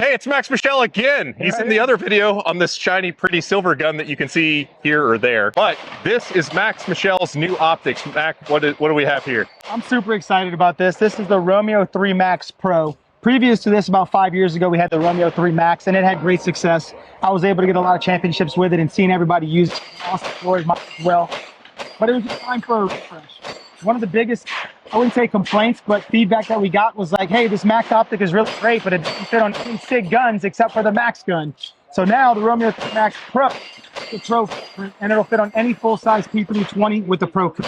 Hey, it's Max Michelle again. He's in the other video on this shiny, pretty silver gun that you can see here or there. But this is Max Michelle's new optics. Mac, what do we have here? I'm super excited about this. This is the Romeo 3 Max Pro. Previous to this, about 5 years ago, we had the Romeo 3 Max, and it had great success. I was able to get a lot of championships with it and seeing everybody use it. Awesome stories as well. But it was just time for a refresh. One of the biggest, I wouldn't say complaints, but feedback that we got was like, hey, this Max optic is really great, but it doesn't fit on any Sig guns except for the Max gun. So now the Romeo 3 Max Pro, the Pro footprint, and it'll fit on any full-size P320 with the Pro. So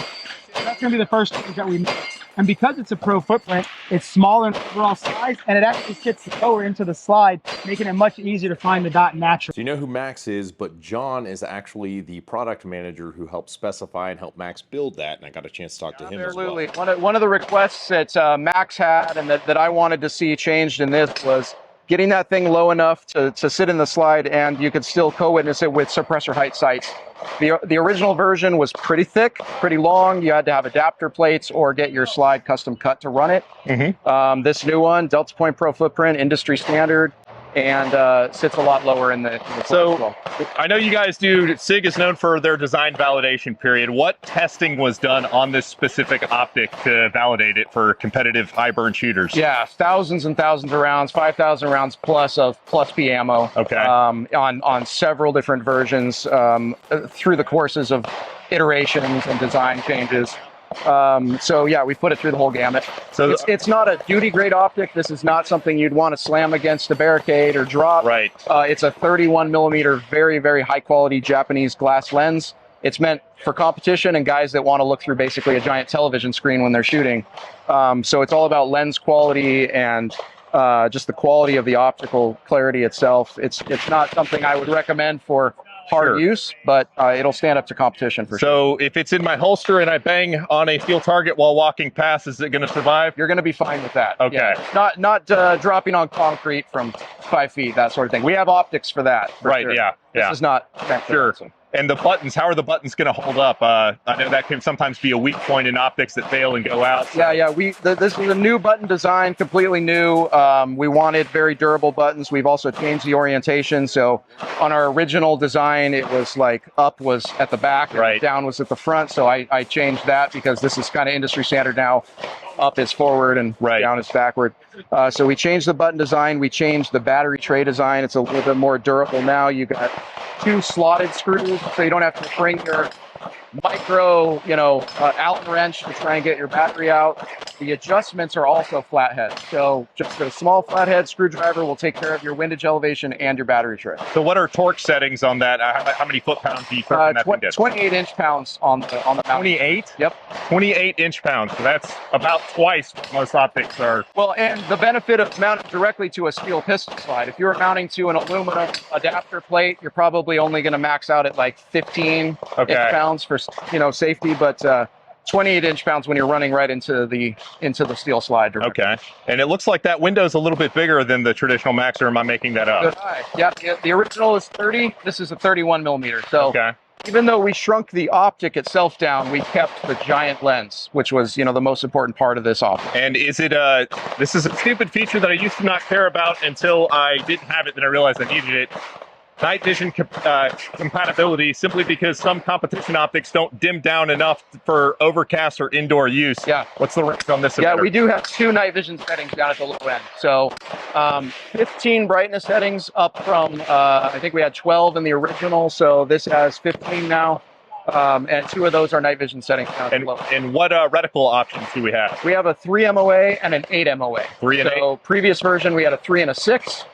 that's going to be the first change that we make. And because it's a Pro footprint, it's smaller in overall size, and it actually sits lower into the slide, making it much easier to find the dot naturally. So you know who Max is, but John is actually the product manager who helped specify and help Max build that, and I got a chance to talk to him as well. One of the requests that Max had and that I wanted to see changed in this was getting that thing low enough to sit in the slide and you could still co-witness it with suppressor height sights. The original version was pretty thick, pretty long. You had to have adapter plates or get your slide custom cut to run it. This new one, Deltapoint Pro footprint, industry standard, and sits a lot lower in the So, well. I know you guys do, SIG is known for their design validation period. What testing was done on this specific optic to validate it for competitive high burn shooters? Yeah, thousands and thousands of rounds, 5,000 rounds plus of plus P ammo. Okay. On several different versions through the courses of iterations and design changes. So yeah, we put it through the whole gamut. So it's not a duty grade optic. This is not something you'd want to slam against a barricade or drop. Right. It's a 31 millimeter, very, very high quality Japanese glass lens. It's meant for competition and guys that want to look through basically a giant television screen when they're shooting. So it's all about lens quality and just the quality of the optical clarity itself. It's not something I would recommend for hard use, but it'll stand up to competition for sure. So if it's in my holster and I bang on a field target while walking past, is it going to survive? You're going to be fine with that. Okay. Yeah. Not dropping on concrete from 5 feet, that sort of thing. We have optics for that. Right, sure. yeah. This is not Sure. And the buttons, how are the buttons going to hold up? I know that can sometimes be a weak point in optics that fail and go out. So. Yeah. This is a new button design, completely new. We wanted very durable buttons. We've also changed the orientation. So on our original design, it was like up was at the back, and down was at the front. So I changed that because this is kind of industry standard now. Up is forward and down is backward. So we changed the button design. We changed the battery tray design. It's a little bit more durable now. You got 2 slotted screws, so you don't have to bring your micro, Allen wrench to try and get your battery out. The adjustments are also flathead. So just a small flathead screwdriver will take care of your windage elevation and your battery tray. So what are torque settings on that? How many foot-pounds do you put in that thing? 28 inch-pounds on the mount. 28? Yep. 28 inch-pounds. So that's about twice what most optics are. Well, and the benefit of mounting directly to a steel pistol slide. If you're mounting to an aluminum adapter plate, you're probably only going to max out at like 15 inch-pounds for safety, but 28 inch-pounds when you're running right into the steel slide directly. Okay. And it looks like that window's a little bit bigger than the traditional Max, or am I making that up? Yeah, the original is 30. This is a 31 millimeter. So even though we shrunk the optic itself down, we kept the giant lens, which was, the most important part of this optic. And is it this is a stupid feature that I used to not care about until I didn't have it, then I realized I needed it. Night vision compatibility, simply because some competition optics don't dim down enough for overcast or indoor use. Yeah. What's the range on this? Yeah, we do have 2 night vision settings down at the low end. So 15 brightness settings up from, I think we had 12 in the original. So this has 15 now. And 2 of those are night vision settings down at the low end. And what reticle options do we have? We have a 3 MOA and an 8 MOA. 3 and 8? So previous version, we had a 3 and a 6.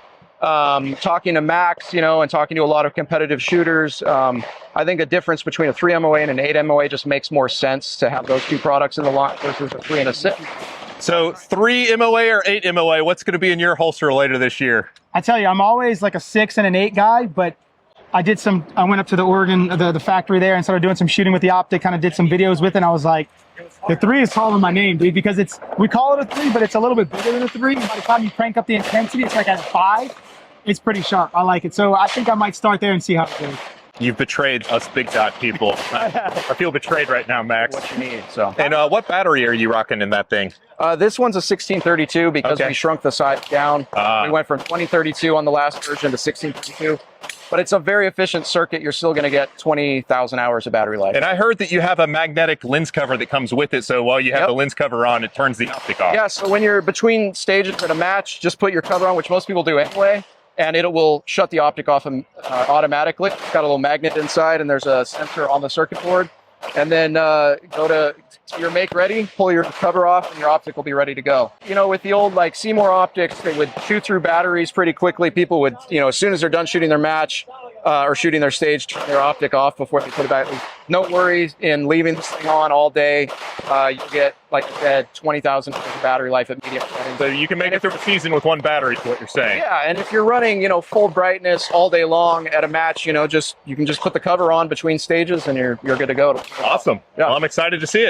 Talking to Max, and talking to a lot of competitive shooters, I think a difference between a 3 MOA and an 8 MOA just makes more sense to have those 2 products in the line versus a 3 and a 6. So 3 MOA or 8 MOA, what's going to be in your holster later this year? I tell you, I'm always like a 6 and an 8 guy, but I went up to the Oregon, the factory there and started doing some shooting with the optic, kind of did some videos with it, and I was like, the 3 is calling my name, dude, because we call it a 3, but it's a little bit bigger than a 3. By the time you crank up the intensity, it's like at a 5. It's pretty sharp. I like it. So I think I might start there and see how it goes. You've betrayed us big dot people. I feel betrayed right now, Max. What you need. So. And what battery are you rocking in that thing? This one's a 1632 because we shrunk the size down. We went from 2032 on the last version to 1632. But it's a very efficient circuit. You're still going to get 20,000 hours of battery life. And I heard that you have a magnetic lens cover that comes with it. So while you have the lens cover on, it turns the optic off. Yeah, so when you're between stages at a match, just put your cover on, which most people do anyway, and it will shut the optic off automatically. It's got a little magnet inside, and there's a sensor on the circuit board. And then go to your make ready, pull your cover off, and your optic will be ready to go. You know, with the old like Seymour optics, they would chew through batteries pretty quickly. People would, you know, as soon as they're done shooting their match or shooting their stage, turn their optic off before they put it back. No worries in leaving this thing on all day. You get, like I said, 20,000 hours of battery life at medium settings. So you can make it through a season with one battery, is what you're saying. Yeah, and if you're running, you know, full brightness all day long at a match, you know, you can just put the cover on between stages and you're good to go. Awesome. Yeah. Well, I'm excited to see it.